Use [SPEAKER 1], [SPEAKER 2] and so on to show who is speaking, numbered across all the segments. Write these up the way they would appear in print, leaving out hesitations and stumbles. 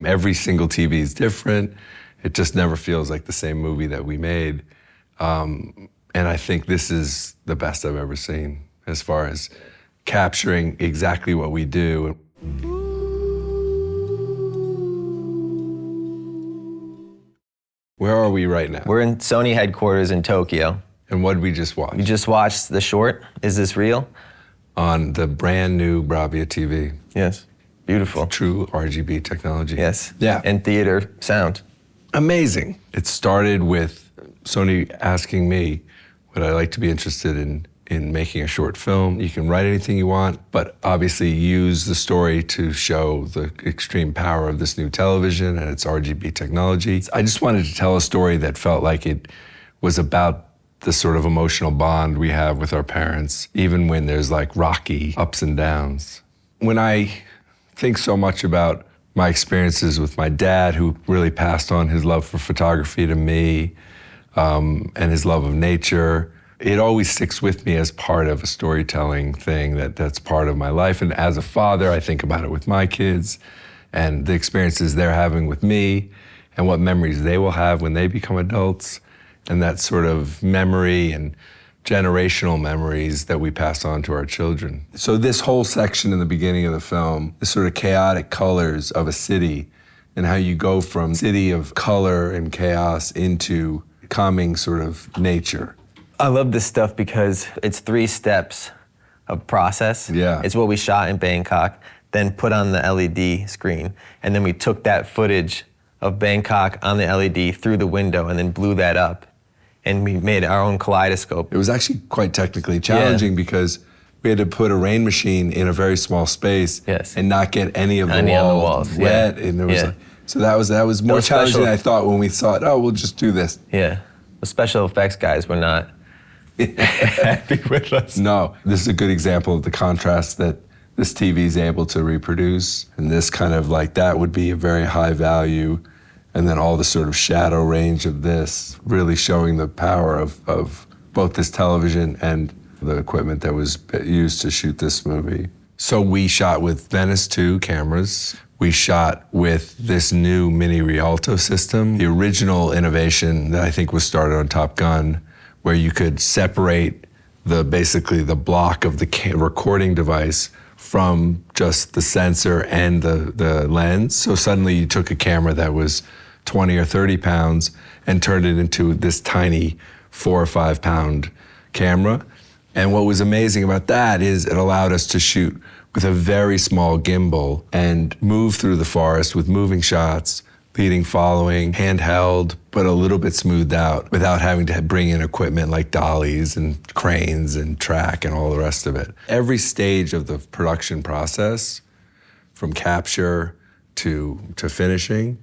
[SPEAKER 1] Every single TV is different. It just never feels like the same movie that we made. And I think this is the best I've ever seen as far as capturing exactly what we do. Where are we right now?
[SPEAKER 2] We're in Sony headquarters in Tokyo.
[SPEAKER 1] And what did we just watch?
[SPEAKER 2] We just watched the short, Is This Real?
[SPEAKER 1] On the brand new BRAVIA TV.
[SPEAKER 2] Yes, beautiful.
[SPEAKER 1] True RGB technology.
[SPEAKER 2] Yes,
[SPEAKER 1] yeah.
[SPEAKER 2] And theater sound.
[SPEAKER 1] Amazing. It started with Sony asking me, would I like to be interested in making a short film? You can write anything you want, but obviously use the story to show the extreme power of this new television and its RGB technology. I just wanted to tell a story that felt like it was about the sort of emotional bond we have with our parents, even when there's like rocky ups and downs. When I think so much about my experiences with my dad, who really passed on his love for photography to me, and his love of nature, it always sticks with me as part of a storytelling thing that's part of my life. And as a father, I think about it with my kids and the experiences they're having with me and what memories they will have when they become adults, and that sort of memory and generational memories that we pass on to our children. So this whole section in the beginning of the film, the sort of chaotic colors of a city and how you go from city of color and chaos into calming sort of nature.
[SPEAKER 2] I love this stuff because it's 3 steps of process.
[SPEAKER 1] Yeah.
[SPEAKER 2] It's what we shot in Bangkok, then put on the LED screen, and then we took that footage of Bangkok on the LED through the window and then blew that up, and we made our own kaleidoscope.
[SPEAKER 1] It was actually quite technically challenging because we had to put a rain machine in a very small space and not get any of the walls wet. And there was so that was more challenging than I thought when we thought, oh, we'll just do this.
[SPEAKER 2] Yeah, the special effects guys were not happy with us.
[SPEAKER 1] No, this is a good example of the contrast that this TV is able to reproduce. And this kind of like, that would be a very high value. And then all the sort of shadow range of this, really showing the power of both this television and the equipment that was used to shoot this movie. So we shot with Venice 2 cameras. We shot with this new mini Rialto system, the original innovation that I think was started on Top Gun, where you could separate basically the block of the recording device from just the sensor and the lens. So suddenly you took a camera that was 20 or 30 pounds and turned it into this tiny 4 or 5 pound camera. And what was amazing about that is it allowed us to shoot with a very small gimbal and move through the forest with moving shots, leading, following, handheld, but a little bit smoothed out without having to bring in equipment like dollies and cranes and track and all the rest of it. Every stage of the production process, from capture to finishing,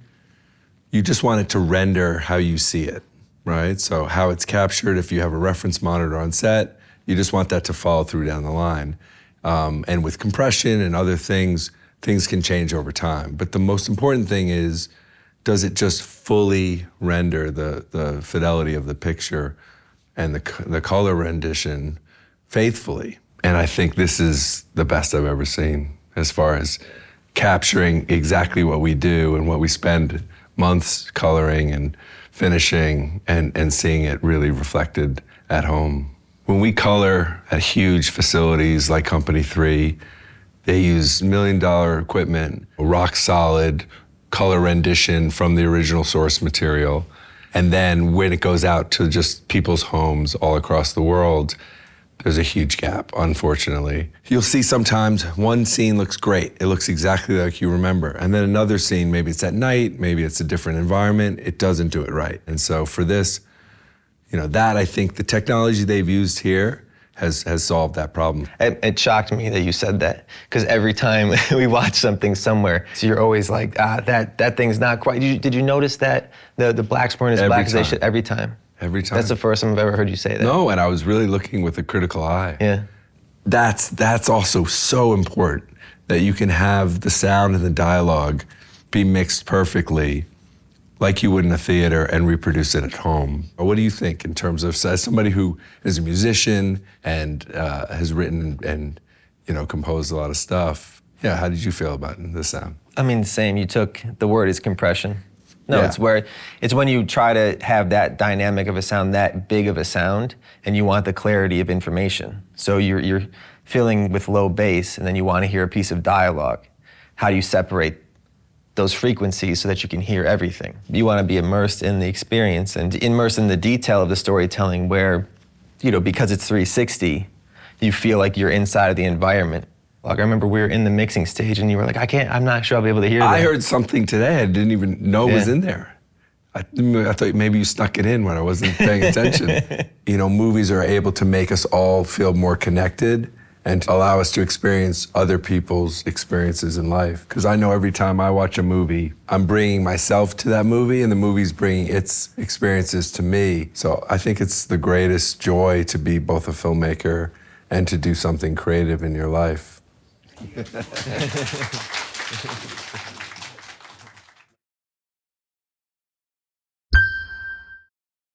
[SPEAKER 1] you just want it to render how you see it, right? So how it's captured, if you have a reference monitor on set, you just want that to follow through down the line. And with compression and other things, things can change over time. But the most important thing is, does it just fully render the fidelity of the picture and the color rendition faithfully? And I think this is the best I've ever seen as far as capturing exactly what we do and what we spend months coloring and finishing and seeing it really reflected at home. When we color at huge facilities like Company 3, they use $1 million equipment, rock solid color rendition from the original source material. And then when it goes out to just people's homes all across the world, there's a huge gap, unfortunately. You'll see sometimes one scene looks great. It looks exactly like you remember. And then another scene, maybe it's at night, maybe it's a different environment, it doesn't do it right. And so for this, that I think the technology they've used here has solved that problem.
[SPEAKER 2] It shocked me that you said that, because every time we watch something somewhere, so you're always like, that thing's not quite. Did you notice that the black sperm is black as they should every time?
[SPEAKER 1] Every time.
[SPEAKER 2] That's the first time I've ever heard you say that.
[SPEAKER 1] No, and I was really looking with a critical eye.
[SPEAKER 2] Yeah.
[SPEAKER 1] That's also so important, that you can have the sound and the dialogue be mixed perfectly like you would in a theater and reproduce it at home. What do you think in terms of, as somebody who is a musician and has written and composed a lot of stuff, Yeah, how did you feel about the sound?
[SPEAKER 2] I mean, the same. You took, the word is compression. No,
[SPEAKER 1] Yeah.
[SPEAKER 2] it's when you try to have that dynamic of a sound, that big of a sound, and you want the clarity of information. So you're filling with low bass, and then you want to hear a piece of dialogue. How do you separate those frequencies so that you can hear everything? You want to be immersed in the experience and immersed in the detail of the storytelling where, because it's 360, you feel like you're inside of the environment. Like I remember we were in the mixing stage and you were like, I'm not sure I'll be able to hear that.
[SPEAKER 1] I heard something today I didn't even know was in there. I thought maybe you snuck it in when I wasn't paying attention. Movies are able to make us all feel more connected and allow us to experience other people's experiences in life. Because I know every time I watch a movie, I'm bringing myself to that movie and the movie's bringing its experiences to me. So I think it's the greatest joy to be both a filmmaker and to do something creative in your life.